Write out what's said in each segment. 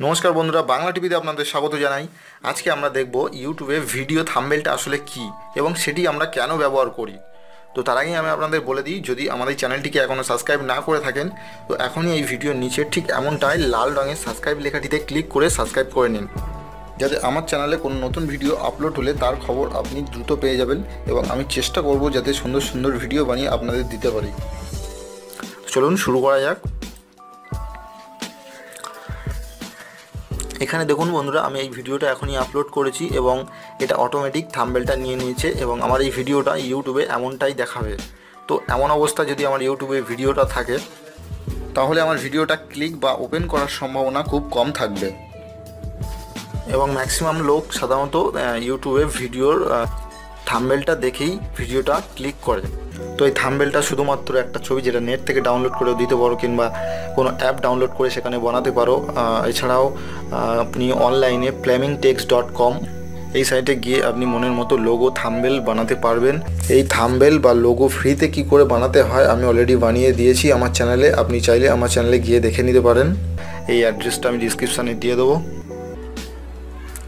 নমস্কার বন্ধুরা, বাংলা টিভিতে আপনাদের স্বাগত জানাই। আজকে আমরা দেখব ইউটিউবে ভিডিও থাম্বনেলটা আসলে কি এবং সেটি আমরা কেন ব্যবহার করি। তো তার আগেই আমি আপনাদের বলে দিই, যদি আমাদের চ্যানেলটিকে এখনও সাবস্ক্রাইব না করে থাকেন তো এখনই এই ভিডিওর নিচে ঠিক এমনটাই লাল রঙের সাবস্ক্রাইব লেখাটিতে ক্লিক করে সাবস্ক্রাইব করে নিন, যাতে আমার চ্যানেলে কোনো নতুন ভিডিও আপলোড হলে তার খবর আপনি দ্রুত পেয়ে যাবেন। এবং আমি চেষ্টা করব যাতে সুন্দর সুন্দর ভিডিও বানিয়ে আপনাদের দিতে পারি। চলুন শুরু করা যাক। এখানে দেখুন বন্ধুরা, আমি এই ভিডিওটা এখনই আপলোড করেছি এবং এটা অটোমেটিক থাম্বনেলটা নিয়ে নিয়েছে এবং আমার এই ভিডিওটা ইউটিউবে এমনটাই দেখাবে। তো এমন অবস্থা যদি আমার ইউটিউবে ভিডিওটা থাকে তাহলে আমার ভিডিওটা ক্লিক বা ওপেন করার সম্ভাবনা খুব কম থাকবে এবং ম্যাক্সিমাম লোক সাধারণত ইউটিউবে ভিডিওর থাম্বনেলটা দেখেই ভিডিওটা ক্লিক করে। তো এই থাম্বনেলটা শুধুমাত্র একটা ছবি যেটা নেট থেকে ডাউনলোড করেও দিতে পারো কিংবা কোনো অ্যাপ ডাউনলোড করে সেখানে বানাতে পারো। এছাড়াও আপনি অনলাইনে flamingtext.com এই সাইটে গিয়ে আপনি মনের মতো লোগো থাম্বনেল বানাতে পারবেন। এই থাম্বনেল বা লোগো ফ্রিতে কি করে বানাতে হয় আমি অলরেডি বানিয়ে দিয়েছি আমার চ্যানেলে, আপনি চাইলে আমার চ্যানেলে গিয়ে দেখে নিতে পারেন। এই অ্যাড্রেসটা আমি ডিসক্রিপশানে দিয়ে দেবো।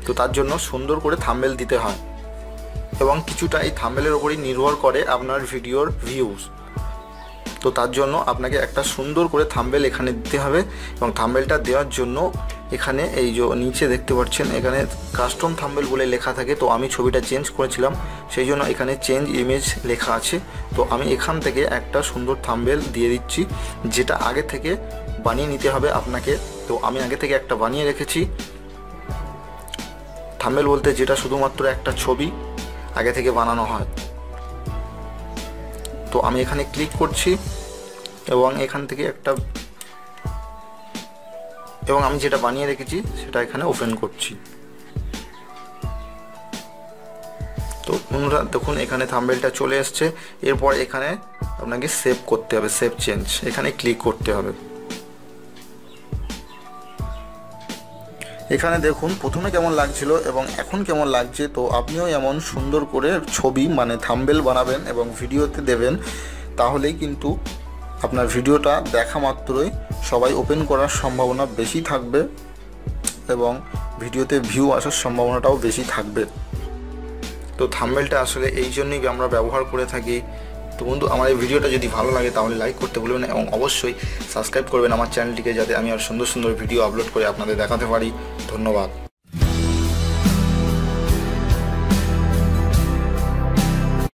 তো তার জন্য সুন্দর করে থাম্বনেল দিতে হয় এবং কিছুটা এই থাম্বনেলের ওপরই নির্ভর করে আপনার ভিডিওর ভিউজ। তো তার জন্য আপনাকে একটা সুন্দর করে থাম্বনেল এখানে দিতে হবে এবং থাম্বনেলটা দেওয়ার জন্য এখানে এই যে নিচে দেখতে পাচ্ছেন এখানে কাস্টম থাম্বনেল বলে লেখা থাকে। তো আমি ছবিটা চেঞ্জ করেছিলাম, সেই জন্য এখানে চেঞ্জ ইমেজ লেখা আছে। তো আমি এখান থেকে একটা সুন্দর থাম্বনেল দিয়ে দিচ্ছি, যেটা আগে থেকে বানিয়ে নিতে হবে আপনাকে। তো আমি আগে থেকে একটা বানিয়ে রেখেছি থাম্বনেল বলতে, যেটা শুধুমাত্র একটা ছবি আগে থেকে বানানো হয়। তো আমি এখানে ক্লিক করছি এবং এখান থেকে এবং আমি যেটা বানিয়ে রেখেছি সেটা এখানে ওপেন করছি। তো বন্ধুরা দেখুন, এখানে থাম্বনেলটা চলে এসছে। এরপর এখানে আপনাকে সেভ করতে হবে, সেভ চেঞ্জ এখানে ক্লিক করতে হবে। এখানে দেখুন প্রথমে কেমন লাগছিল এবং এখন কেমন লাগছে। তো আপনিও এমন সুন্দর করে ছবি মানে থাম্বনেল বানাবেন এবং ভিডিওতে দেবেন, তাহলেই কিন্তু আপনার ভিডিওটা দেখা মাত্রই সবাই ওপেন করার সম্ভাবনা বেশি থাকবে এবং ভিডিওতে ভিউ আসার সম্ভাবনাটাও বেশি থাকবে। তো থাম্বনেলটা আসলে এই জন্যই আমরা ব্যবহার করে থাকি। তো বন্ধু, আমার এই ভিডিওটা যদি ভালো লাগে তাহলে লাইক করতে ভুলবেন না এবং অবশ্যই সাবস্ক্রাইব করবেন আমার চ্যানেলটিকে, যাতে আমি আর সুন্দর সুন্দর ভিডিও আপলোড করে আপনাদের দেখাতে পারি। ধন্যবাদ।